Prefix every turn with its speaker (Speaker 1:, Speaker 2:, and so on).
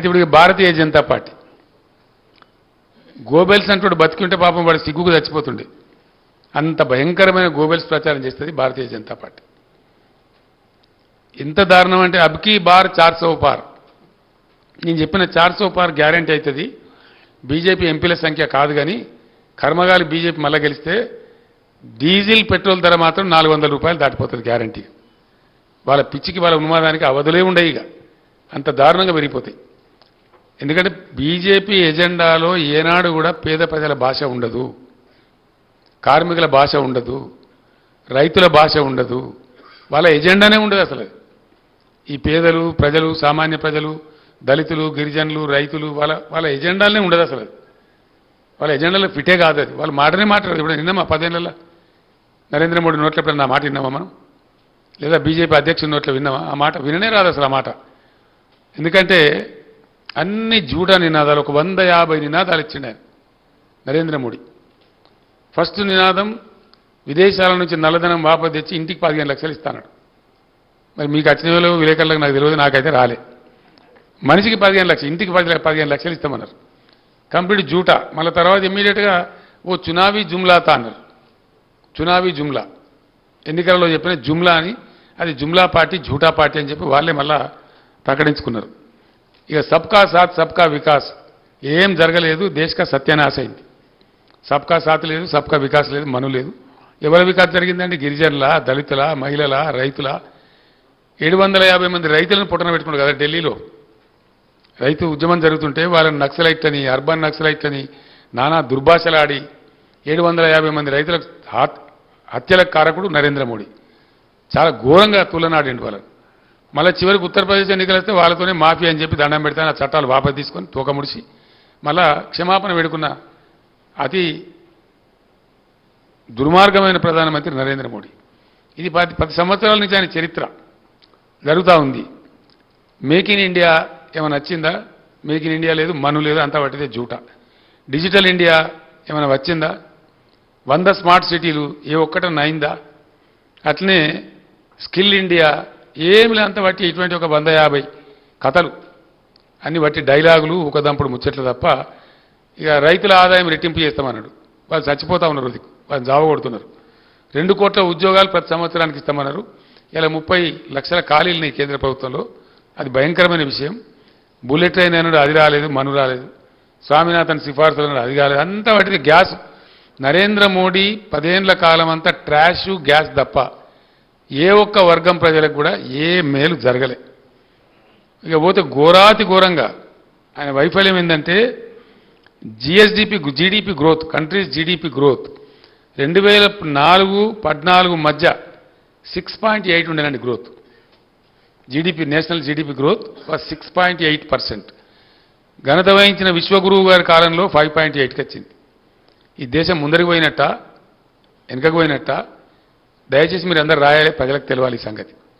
Speaker 1: ఇప్పుడు Bharatiya Janata party Goebbels అంటూ బతికింటే పాపం వాడు సిగ్గుకు చచ్చిపోతుండే. అంత భయంకరమైన గోబెల్స్ ప్రచారం చేస్తుంది భారతీయ జనతా పార్టీ. ఎంత దారుణం అంటే అబ్కీ బార్ 400 పార్. నేను చెప్పిన 400 పార్ గ్యారంటీ అవుతుంది. బీజేపీ ఎంపీల సంఖ్య కాదు, కానీ కర్మగాలి బీజేపీ మళ్ళా గెలిస్తే డీజిల్ పెట్రోల్ ధర మాత్రం 400 రూపాయలు దాటిపోతుంది గ్యారంటీ. వాళ్ళ పిచ్చికి వాళ్ళ ఉన్మాదానికి అవధులే ఉండవు. ఇక అంత దారుణంగా పెరిగిపోతాయి. ఎందుకంటే బీజేపీ ఎజెండాలో ఏనాడు కూడా పేద ప్రజల భాష ఉండదు, కార్మికుల భాష ఉండదు, రైతుల భాష ఉండదు. వాళ్ళ ఎజెండానే ఉండదు అసలు. ఈ పేదలు ప్రజలు, సామాన్య ప్రజలు, దళితులు, గిరిజనులు, రైతులు వాళ్ళ ఎజెండాలనే ఉండదు అసలు. వాళ్ళ ఎజెండాలో ఫిటే కాదు అది. వాళ్ళు మాటనే మాట్లాడదు. ఇప్పుడు నిన్నమా 10 ఏళ్ళ నరేంద్ర మోడీ నోట్ల ఎప్పుడన్నా ఆ మాట విన్నామా మనం? లేదా బీజేపీ అధ్యక్షుడి నోట్లో విన్నామా? ఆ మాట విననే రాదు అసలు ఆ మాట. ఎందుకంటే అన్ని జూటా నినాదాలు, ఒక 150 నినాదాలు ఇచ్చిండు ఆయన నరేంద్ర మోడీ. ఫస్ట్ నినాదం విదేశాల నుంచి నల్లధనం వాపసు తెచ్చి ఇంటికి 15 లక్షలు ఇస్తాడు. మరి మీకు వచ్చిన వేళ విలేకరులకు నాకు తెలియదు, నాకైతే రాలే. మనిషికి 15 లక్షలు, ఇంటికి 15 లక్షలు ఇస్తామన్నారు. కంప్లీట్ జూటా. మళ్ళీ తర్వాత ఇమ్మీడియట్గా ఓ చునావీ జుమ్లాతా అన్నారు. చునావీ జుమ్లా, ఎన్నికలలో చెప్పిన జుమ్లా అని, అది జుమ్లా పార్టీ, జూటా పార్టీ అని చెప్పి వాళ్ళే మళ్ళా ప్రకటించుకున్నారు. ఇక సబ్కా సాత్ సబ్కా వికాస్ ఏం జరగలేదు, దేశక సత్యనాశ అయింది. సబ్కా సాత్ లేదు, సబ్కా వికాస్ లేదు, మను లేదు. ఎవరి వికాస్ జరిగిందంటే గిరిజనుల, దళితుల, మహిళల, రైతుల. 750 మంది రైతులను పుట్టన పెట్టుకున్నారు కదా ఢిల్లీలో. రైతు ఉద్యమం జరుగుతుంటే వాళ్ళని నక్సలైట్ అని, అర్బన్ నక్సలైట్ అని నానా దుర్భాషలాడి 750 మంది రైతులకు హత్యలకు కారకుడు నరేంద్ర మోడీ. చాలా ఘోరంగా తులనాడిండు వాళ్ళని. మళ్ళీ చివరికి ఉత్తరప్రదేశ్ ఎన్నికలు వస్తే వాళ్ళతోనే మాఫీ అని చెప్పి దండం పెడతాను, ఆ చట్టాలు వాపసు తీసుకొని తోక ముడిచి మళ్ళా క్షమాపణ వేడుకున్న అతి దుర్మార్గమైన ప్రధానమంత్రి నరేంద్ర మోడీ. ఇది 10 సంవత్సరాల నుంచి ఆయన చరిత్ర జరుగుతూ ఉంది. మేక్ ఇన్ ఇండియా ఏమైనా వచ్చిందా? మేక్ ఇన్ ఇండియా లేదు, మను లేదు, అంతా పట్టిదే జూటా. డిజిటల్ ఇండియా ఏమైనా వచ్చిందా? 100 స్మార్ట్ సిటీలు ఏ ఒక్కటన్నా అయిందా? అట్లనే స్కిల్ ఇండియా ఏమి లేంత బట్టి ఇటువంటి ఒక 150 కథలు అన్ని బట్టి డైలాగులు, ఒక దంపుడు ముచ్చట్లు తప్ప. ఇక రైతుల ఆదాయం రెట్టింపు చేస్తామన్నాడు. వాళ్ళు చచ్చిపోతా ఉన్నారు, వాళ్ళు జావ కొడుతున్నారు. 2 కోట్ల ఉద్యోగాలు ప్రతి సంవత్సరానికి ఇస్తామన్నారు. ఇలా 30 లక్షల ఖాళీలు కేంద్ర ప్రభుత్వంలో. అది భయంకరమైన విషయం. బుల్లెట్ ట్రైన్ అన్నాడు, అది రాలేదు, మను రాలేదు. స్వామినాథన్ సిఫార్సులు అన్నాడు, అది కాలేదు. అంతా వాటికి గ్యాస్. నరేంద్ర మోడీ 10 ఏళ్ల కాలం అంతా ట్రాషు, గ్యాస్ తప్ప ఏ ఒక్క వర్గం ప్రజలకు కూడా ఏ మేలు జరగలే. ఇక పోతే ఘోరాతి ఘోరంగా ఆయన వైఫల్యం ఏంటంటే GDP growth, countries GDP growth 2004-14 మధ్య 6.8 ఉండేనండి growth. GDP, national GDP growth was 6.8%. ఘనత వహించిన విశ్వగురువు గారి కాలంలో 5.8కి వచ్చింది. ఈ దేశం ముందరికి పోయినట్ట, వెనుకకు పోయినట్ట? దయచేసి మీరు అందరూ రాయాలి, ప్రజలకు తెలవాలి ఈ సంగతి.